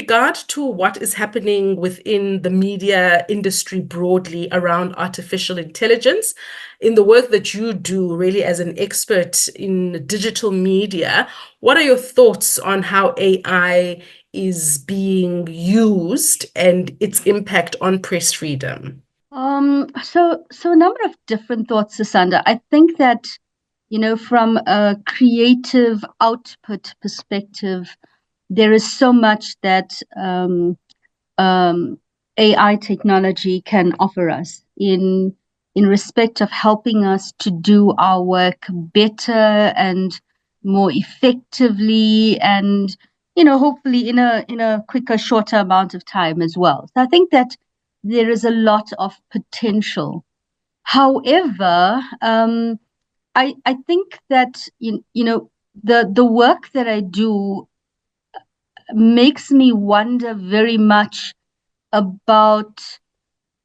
regard to what is happening within the media industry broadly around artificial intelligence, in the work that you do really as an expert in digital media, what are your thoughts on how AI is being used and its impact on press freedom? So a number of different thoughts, Sisanda. I think that, from a creative output perspective, there is so much that um, AI technology can offer us in respect of helping us to do our work better and more effectively, and hopefully in a quicker, shorter amount of time as well. So I think that there is a lot of potential. However, I think that the work that I do makes me wonder very much about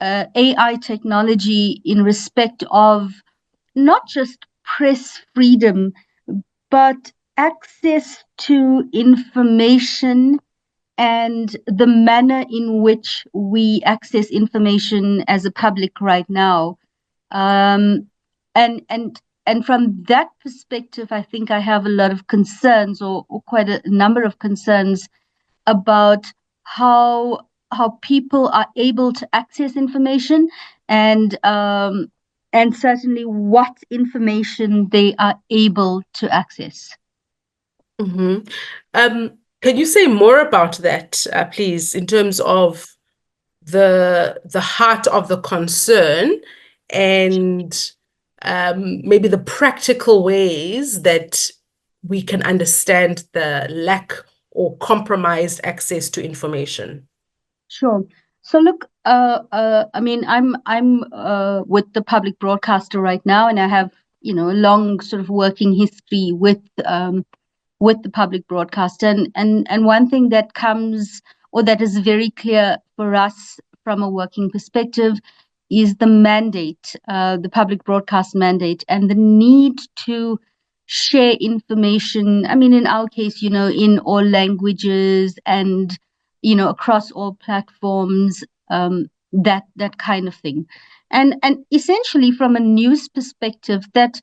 AI technology in respect of not just press freedom, but access to information and the manner in which we access information as a public right now. Um, and from that perspective, I think I have a lot of concerns, or quite a number of concerns about how people are able to access information, and certainly what information they are able to access. Hmm. Can you say more about that, please, in terms of the heart of the concern and maybe the practical ways that we can understand the lack or compromised access to information? Sure. So look, I mean, I'm with the public broadcaster right now, and I have a long sort of working history with the public broadcaster, and one thing that comes, or that is very clear for us from a working perspective, is the mandate, the public broadcast mandate, and the need to share information. I mean, in our case, in all languages and across all platforms, that kind of thing, and essentially from a news perspective, that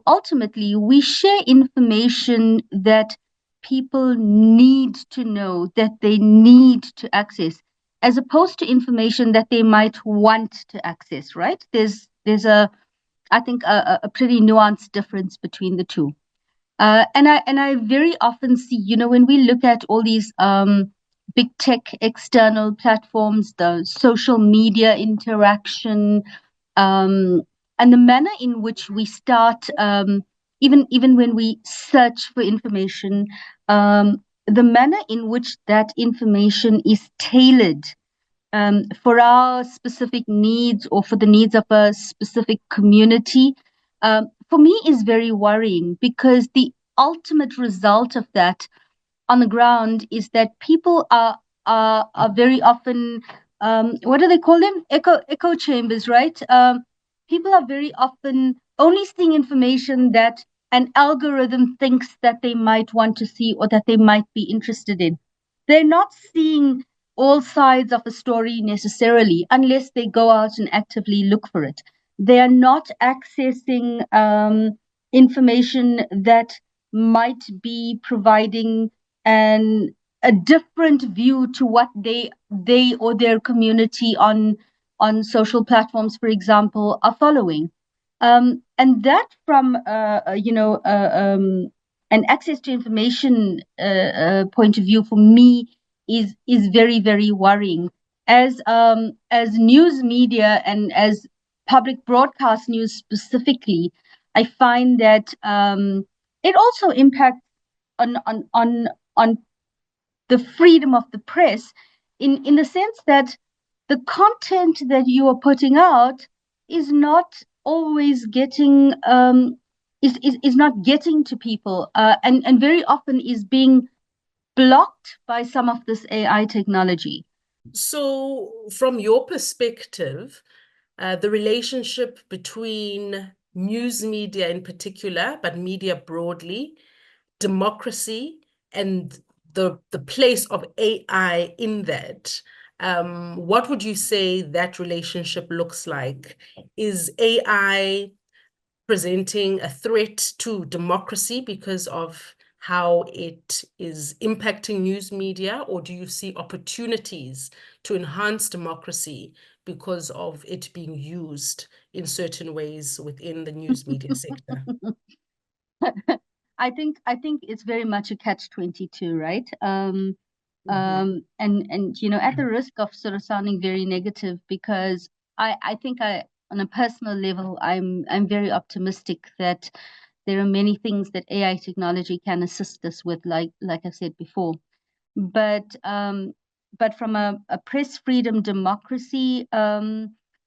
ultimately we share information that people need to know, that they need to access, as opposed to information that they might want to access, right? There's I think a pretty nuanced difference between the two. And I very often see, when we look at all these big tech external platforms, the social media interaction, um, and the manner in which we start, even when we search for information, the manner in which that information is tailored for our specific needs or for the needs of a specific community, for me is very worrying, because the ultimate result of that on the ground is that people are very often, what do they call them? Echo chambers, right? People are very often only seeing information that an algorithm thinks that they might want to see or that they might be interested in. They're not seeing all sides of a story necessarily, unless they go out and actively look for it. They are not accessing information that might be providing an a different view to what they or their community on social platforms, for example, are following. And that, from an access to information point of view, for me is very, very worrying. As news media and as public broadcast news specifically, I find that it also impacts on the freedom of the press, in the sense that the content that you are putting out is not always getting is not getting to people, and very often is being blocked by some of this AI technology. So, from your perspective, the relationship between news media in particular, but media broadly, democracy, and the place of AI in that. What would you say that relationship looks like? Is AI presenting a threat to democracy because of how it is impacting news media, or do you see opportunities to enhance democracy because of it being used in certain ways within the news media sector? I think it's very much a catch-22, right? And at the risk of sort of sounding very negative, because I think on a personal level, I'm very optimistic that there are many things that AI technology can assist us with, like I said before. But from a press freedom democracy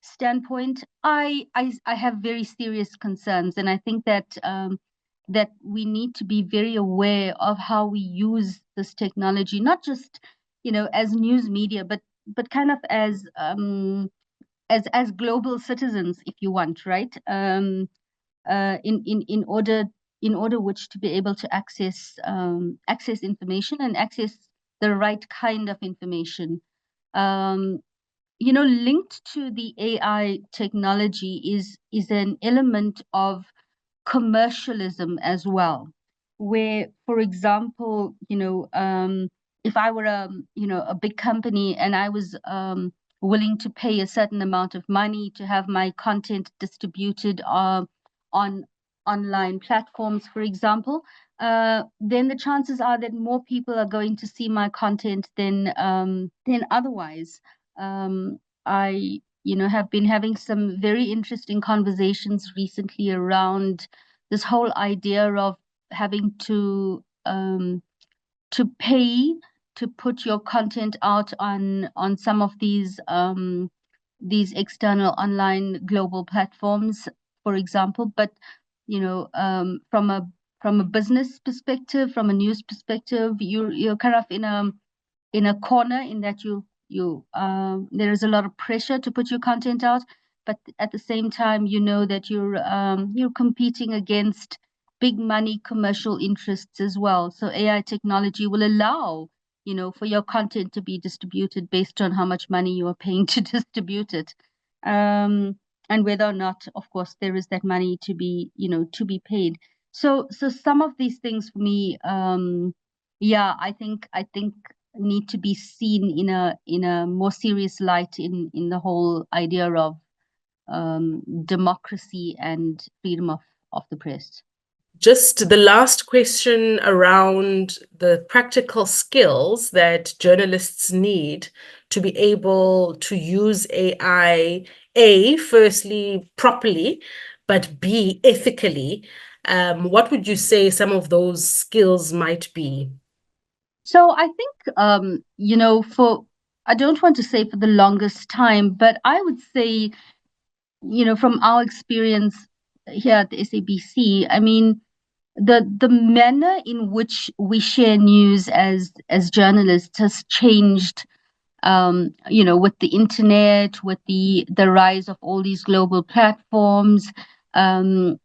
standpoint, I have very serious concerns, and I think that we need to be very aware of how we use this technology, not just as news media, but kind of as global citizens, if you want, right? In order which to be able to access information and access the right kind of information. Linked to the AI technology is an element of commercialism as well, where, for example, if I were a big company and I was willing to pay a certain amount of money to have my content distributed on online platforms, for example, then the chances are that more people are going to see my content than otherwise. I have been having some very interesting conversations recently around this whole idea of having to pay to put your content out on some of these external online global platforms, for example. But from a business perspective, from a news perspective, you're kind of in a corner, in that there is a lot of pressure to put your content out, but at the same time that you're competing against big money commercial interests as well. So AI technology will allow for your content to be distributed based on how much money you are paying to distribute it, and whether or not, of course, there is that money to be paid. So some of these things for me, I think need to be seen in a more serious light in the whole idea of democracy and freedom of the press. Just the last question around the practical skills that journalists need to be able to use AI, firstly, properly, but B, ethically. What would you say some of those skills might be? So I think, I don't want to say for the longest time, but I would say, from our experience here at the SABC, I mean, the manner in which we share news as journalists has changed, with the internet, with the rise of all these global platforms, and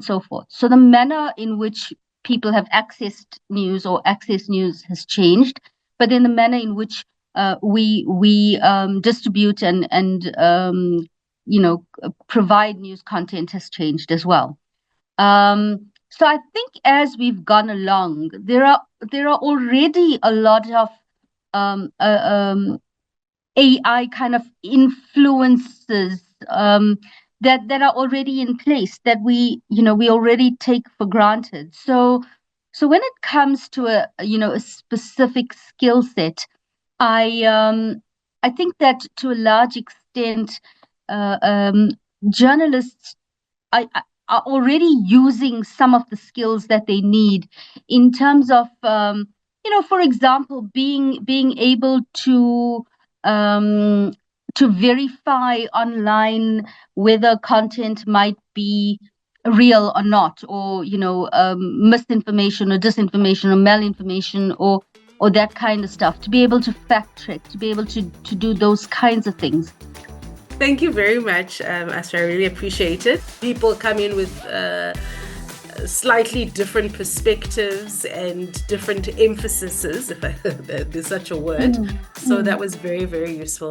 so forth. So the manner in which people have accessed news or access news has changed, but then the manner in which we distribute and provide news content has changed as well. So I think as we've gone along, there are already a lot of AI kind of influences that are already in place, that we already take for granted. So when it comes to a specific skill set, I think that to a large extent, journalists are already using some of the skills that they need in terms of, for example, being able to verify online whether content might be real or not, or misinformation or disinformation or malinformation or that kind of stuff, to be able to fact check, to be able to do those kinds of things. Thank you very much, Aasra. I really appreciate it. People come in with slightly different perspectives and different emphases, if there's such a word. So that was very, very useful.